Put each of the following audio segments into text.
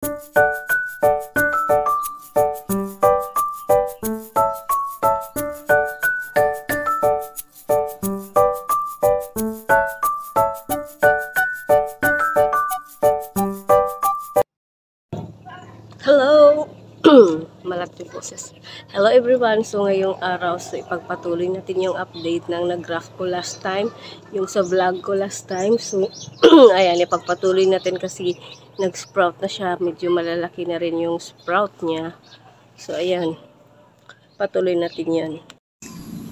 Hello! Malaki boses. Hello everyone! So ngayong araw, ipagpatuloy natin yung update ng nag-graph ko last time. Yung sa vlog ko last time. So, ayan, ipagpatuloy natin kasi nag-sprout na siya. Medyo malalaki na rin yung sprout niya. So, ayan. Patuloy natin yan.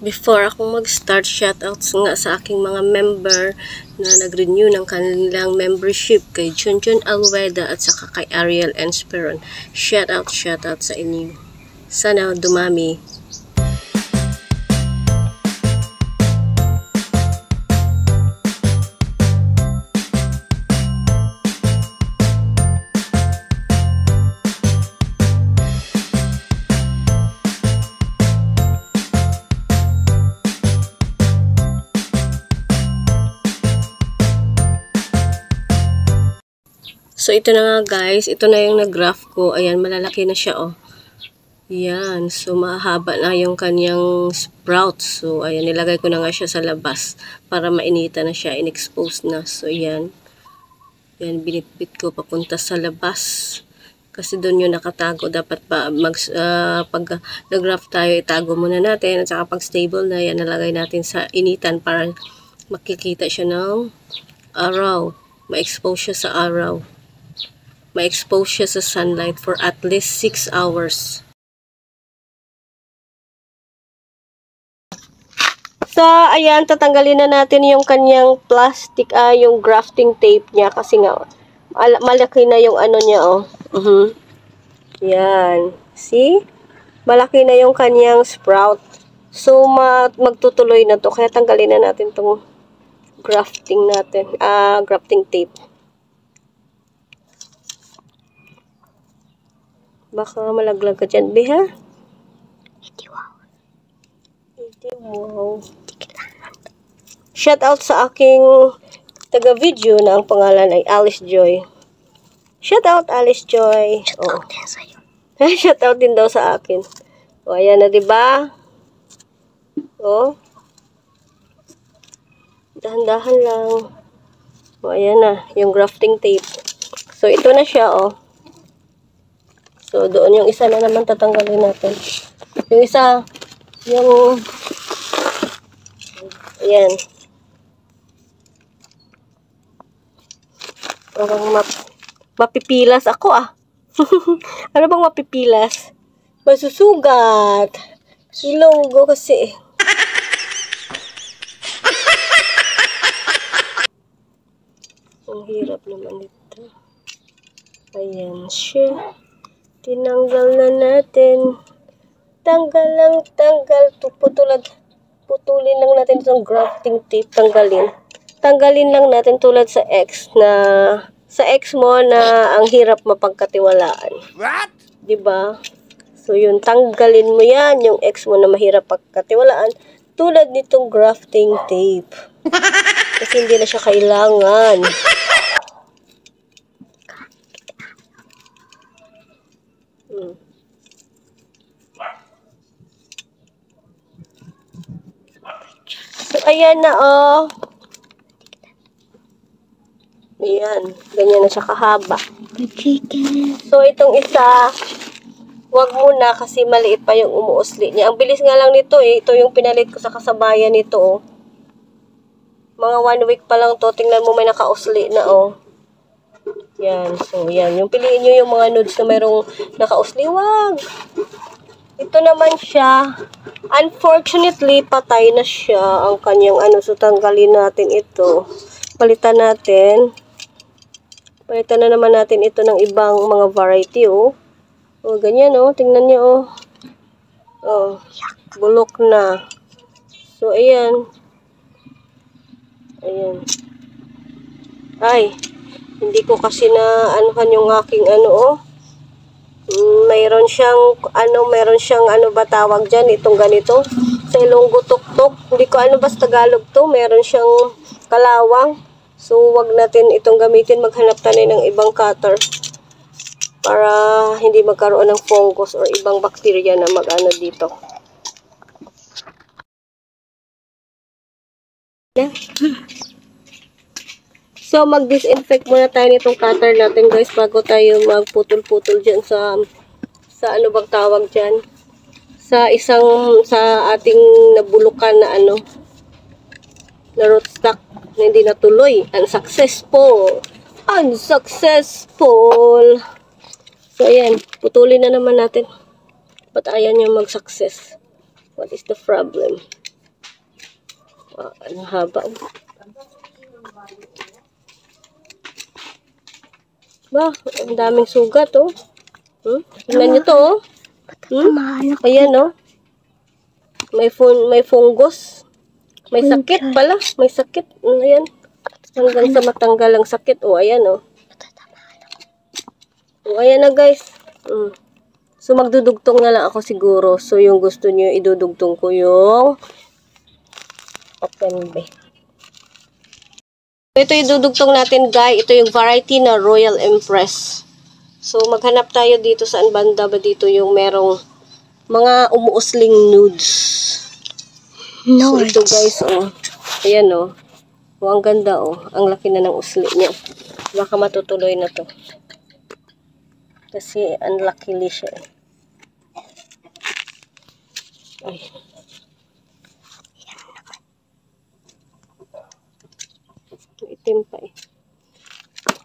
Before akong mag-start, shoutouts nga sa aking mga member na nag-renew ng kanilang membership kay Chunchun Alweda at saka kay Ariel Esperon. Shoutout sa inyo. Sana dumami. So, ito na nga guys. Ito na yung nag-graph ko. Ayan, malalaki na siya, oh. Yan. So, mahaba na yung kanyang sprout. So, ayan, nilagay ko na nga siya sa labas para mainita na siya, in-expose na. So, ayan. Yan, binitbit ko papunta sa labas. Kasi doon yung nakatago. Dapat pa, pag nag-graph tayo, itago muna natin. At saka pag stable na, yan, nalagay natin sa initan para makikita siya ng araw. Ma-expose siya sa araw. Ma-expose siya sa sunlight for at least 6 hours. So, ayan, tatanggalin na natin yung kanyang plastic, yung grafting tape niya kasi nga, malaki na yung ano niya, oh. Yan. See? Malaki na yung kanyang sprout. So, magtutuloy na to. Kaya tanggalin na natin tong grafting natin, grafting tape. Baka malaglag ka dyan, Beha. Wow. Shout out sa aking taga-video na ang pangalan ay Alice Joy. Shout out, Alice Joy. Shout out din sa'yo. Shout out din daw sa akin. O, ayan na, diba? O. Dahan-dahan lang. O, ayan na, yung grafting tape. So, ito na siya, o. So, doon yung isa na naman tatanggalin natin. Yung isa, yung, ayan. Parang mapipilas ako, Ano bang mapipilas? Masusugat. Silonggo kasi. Ang hirap naman ito. Ayan siya. Tinanggal na natin. Tanggal lang, tanggal. Putulin lang natin itong grafting tape. Tanggalin lang natin tulad sa X na, sa X mo na ang hirap mapagkatiwalaan. What? Diba? So, yun, tanggalin mo yan, yung X mo na mahirap pagkatiwalaan, tulad nitong grafting tape. Kasi hindi na siya kailangan. So, ayan na, oh. Ayan. Ganyan na siya kahaba. So, itong isa, wag muna kasi maliit pa yung umuusli niya. Ang bilis nga lang nito, Ito yung pinalit ko sa kasabayan nito, oh. Mga 1 week pa lang to. Tingnan mo, may nakausli na, oh. Yan. So, yan. Yung piliin nyo yung mga nudes na mayroong nakausli. Wag! Ito naman siya. Unfortunately, patay na siya ang kanyang ano. So, tanggalin natin ito. Palitan natin. Palitan na naman natin ito ng ibang mga variety, oh. Oh, ganyan, oh. Tingnan niyo, oh. Oh, bulok na. So, ayan. Ayan. Ay, hindi ko kasi na anuhan yung aking ano, oh. Mayroon siyang ano ba tawag dyan, itong ganito. Sa Ilonggo tuktok. Hindi ko ano ba sa Tagalog to. Meron siyang kalawang. So, wag natin itong gamitin. Maghanap tayo ng ibang cutter. hindi magkaroon ng fungus or ibang bacteria na mag-ano dito. So, mag-disinfect muna tayo nitong cutter natin, guys, bago tayo magputol-putol dyan sa ano bang tawag dyan? Sa ating nabulukan na ano, na rootstock na hindi natuloy. Unsuccessful. Unsuccessful. So, ayan. Putulin na naman natin. Ba't ayaw niya mag-success? What is the problem? Ang haba. Ba, ang daming sugat, oh. Tingnan nyo to, oh. Ayan, oh. May fungus. May sakit pala. May sakit. Ayan. Hanggang sa matanggal ang sakit. Oh, ayan, oh. Oh, ayan na, guys. So, magdudugtong na lang ako siguro. So, yung gusto nyo, idudugtong ko yung open bay. Ito yung dudugtong natin, guys. Ito yung variety na Royal Empress. So, maghanap tayo dito saan banda ba dito yung merong mga umuusling nudes. So, ito, guys, oh. Ayan, oh. Oh, ang ganda, oh. Ang laki na ng usli niya. Baka matutuloy na to. Kasi, unluckily siya. Ay. Itim pa eh.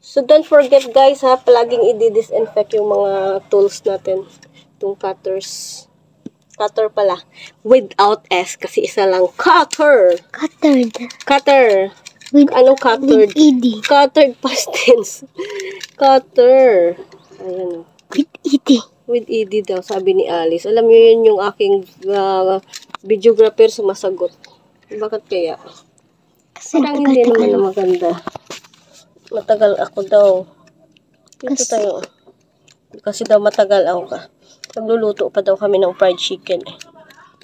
So, don't forget guys ha, palaging i-disinfect yung mga tools natin. Itong cutters. Cutter pala. Without S kasi isa lang. Cutter! Cutter! Anong cutter? With ED. Cutter past tense. Cutter. Ayan. With ED. With ED daw, sabi ni Alice. Alam niyo yun yung aking videographer sumasagot. Bakit kaya? Parang hindi naman na maganda. Matagal ako daw. Dito tayo. Kasi daw matagal ako ka. Nagluluto pa daw kami ng fried chicken.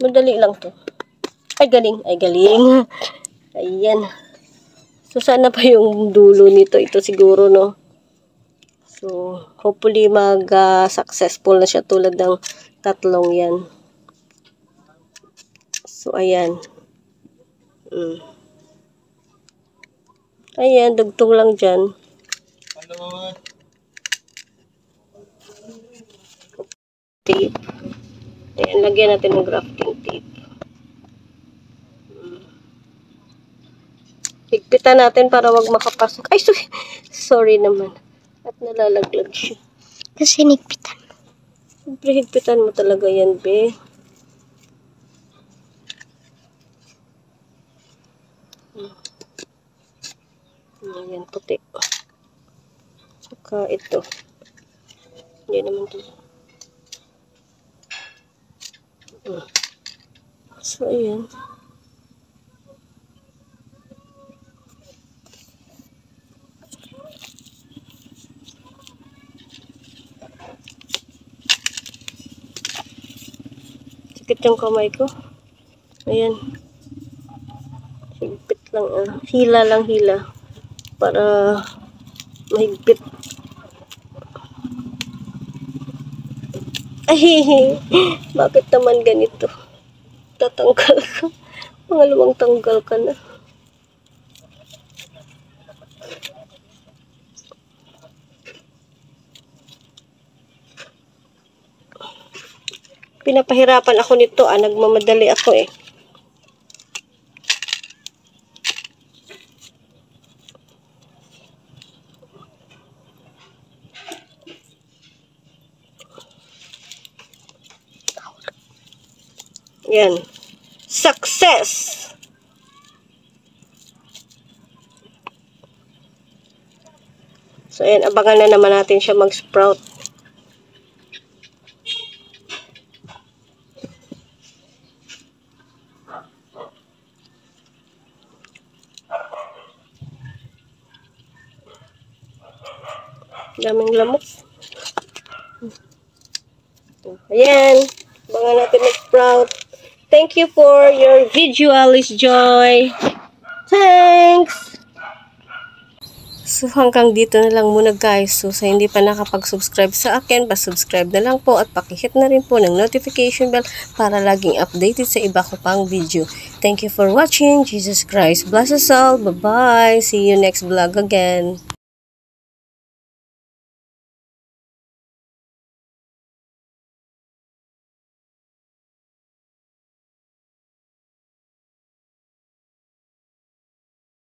Madali lang to. Ay, galing. Ay, galing. Ayan. So, sana pa yung dulo nito. Ito siguro, no? So, hopefully mag-successful na siya tulad ng tatlong yan. So, ayan. Ayan, dugtong lang dyan. Tape. Ayan, lagyan natin ng grafting tape. Higpitan natin para wag makapasok. Ay, sorry naman. At nalalaglag siya. Kasi nigpitan. Siyempre, higpitan mo talaga yan, be. Ayan, puti. Saka ito. Hindi naman ito. So, ayan. Sikit yung kamay ko. Ayan. Higpit lang. Hila lang, hila. Para mahigpit. Ay, bakit naman ganito? Tatanggal ka. Pangalawang tanggal ka na. Pinapahirapan ako nito, nagmamadali ako eh. Yan. Success! So, ayan. Abangan na naman natin siya mag-sprout. Daming lamok. Ayan. Abangan natin mag-sprout. Thank you for your video, Alice Joy. Thanks! So hanggang dito na lang muna guys. So sa hindi pa nakapag-subscribe sa akin, pa-subscribe na lang po at pakihit na rin po ng notification bell para laging updated sa iba ko pang video. Thank you for watching. Jesus Christ bless us all. Bye-bye. See you next vlog again.